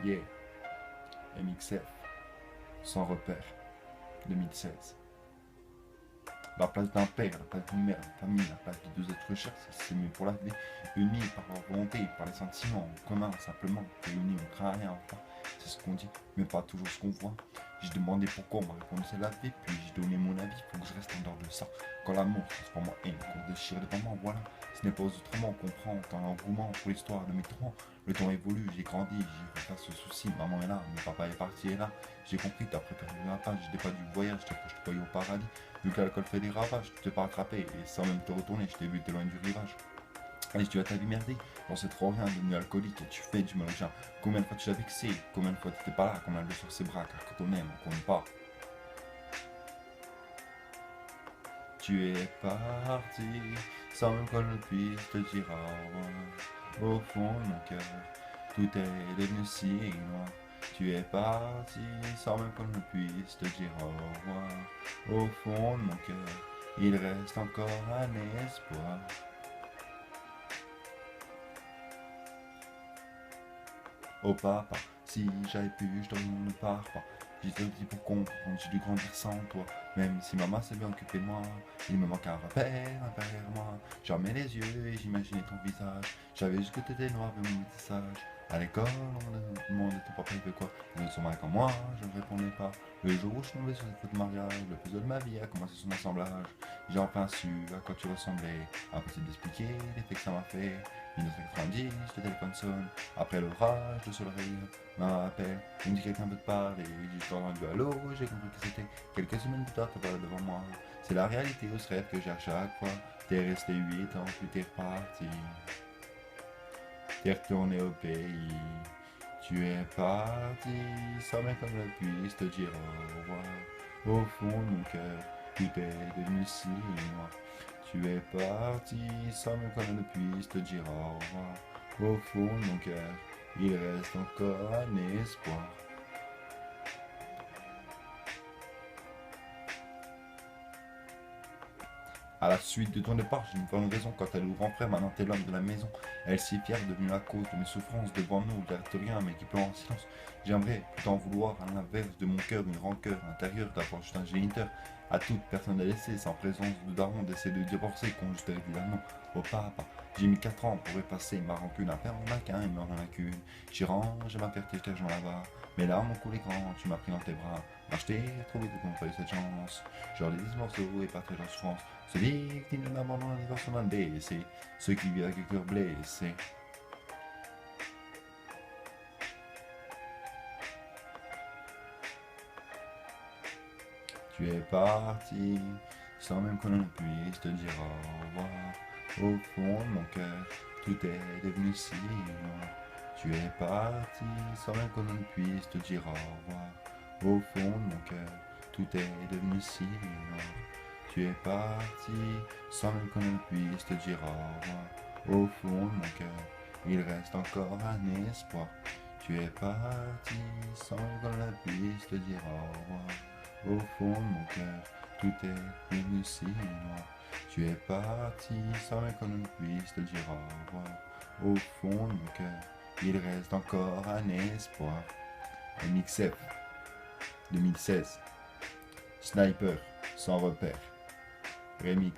Yeah, MXF, sans repère, 2016. La place d'un père, la place d'une mère, d'une famille, la place de deux êtres chers, c'est s'aimer pour la vie, unis par leur volonté, par les sentiments communs, simplement, réunis, on craint rien, enfin, c'est ce qu'on dit, mais pas toujours ce qu'on voit. J'ai demandé pourquoi, on m'a répondu c'est la vie, puis j'ai donné mon avis, faut que je reste en dehors de ça. Quand l'amour se transforme en haine, qu'on déchire les moments, voilà, ce n'est pas autrement qu'on prend tant l'engouement pour l'histoire de mes torrents. Le temps évolue, j'ai grandi, j'ai fait face aux soucis, maman est là, mon papa est parti, est là. J'ai compris que t'as préparé la page, j'étais pas du voyage, t'as que je te voyais au paradis. Vu que l'alcool fait des ravages, tu t'es pas rattrapé, et sans même te retourner, je t'ai vu t'es loin du rivage. Allez, tu vas ta vie merder, j'en sais trop rien, devenu alcoolique, et tu fais du mal aux gens. Combien de fois tu l'as vexé, combien de fois t'étais pas là, combien de sur ses bras, car quand on aime, on compte pas. Tu es parti, sans même qu'on ne puisse te dire au revoir. Au fond de mon cœur, tout est devenu si noir. Tu es parti, sans même qu'on ne puisse te dire au revoir. Au fond de mon cœur, il reste encore un espoir. Oh papa, si j'avais pu, je ne pars pas. J'ai tout dit pour comprendre, j'ai dû grandir sans toi. Même si maman s'est bien occupée de moi, il me manque un repère, derrière moi. Je remets les yeux et j'imaginais ton visage. J'avais juste que t'étais noir avec mon message. À l'école, on me demandait ton papa il fait quoi. Il ne sont mal comme moi, je ne répondais pas. Le jour où je suis tombé sur cette photo de mariage, le puzzle de ma vie a commencé son assemblage. J'ai enfin su à quoi tu ressemblais. Impossible d'expliquer l'effet que ça m'a fait. 1990, le téléphone sonne. Après l'orage, le soleil m'appelle. Il me dit quelqu'un veut te parler. J'ai entendu allô, j'ai compris que c'était. Quelques semaines plus tard, t'es pas là devant moi. C'est la réalité ou ce rêve que j'ai à chaque fois. T'es resté 8 ans, puis t'es reparti. T'es retourné au pays. Tu es parti, sans même qu'on ne puisse te dire au revoir. Au fond de mon cœur, tout est devenu si noir. Tu es parti, sans même qu'on ne puisse te dire au revoir. Au fond de mon cœur, il reste encore un espoir. À la suite de ton départ, j'ai une bonne raison. Quand elle est au grand frère, maintenant t'es l'homme de la maison. Elle si fière, devenue la cause de mes souffrances. Devant nous, il reste rien, mais qui pleure en silence. J'aimerais t'en vouloir à l'inverse de mon cœur, une rancœur intérieure d'avoir juste un géniteur. À toute personne à laisser, sans présence de daron, d'essayer de divorcer, qu'on juste évidemment au papa. J'ai mis 4 ans pour effacer ma rancune. Un père en a qu'un, il meurt en a qu'une. J'y range ma fierté, je t'ai là-bas. Mes larmes ont coulé grand, tu m'as pris dans tes bras. Moi je t'ai trouvé tout contre cette chance. Genre les 10 morceaux et pas très en souffrance. Se victime d'un abandon des personnes blessées, ceux qui vivent avec le cœur blessé. Tu es parti, sans même qu'on ne puisse te dire au revoir. Au fond de mon cœur, tout est devenu si noir. Tu es parti, sans même qu'on ne puisse te dire au revoir. Au fond de mon cœur, tout est devenu si noir. Tu es parti, sans même qu'on ne puisse te dire au revoir. Au fond de mon cœur, il reste encore un espoir. Tu es parti, sans même qu'on ne puisse te dire au revoir. Au fond de mon cœur, tout est devenu si noir. Tu es parti, sans même qu'on ne puisse te dire au revoir. Au fond de mon cœur, il reste encore un espoir. MXF 2016. Sniper, sans repère. Remix.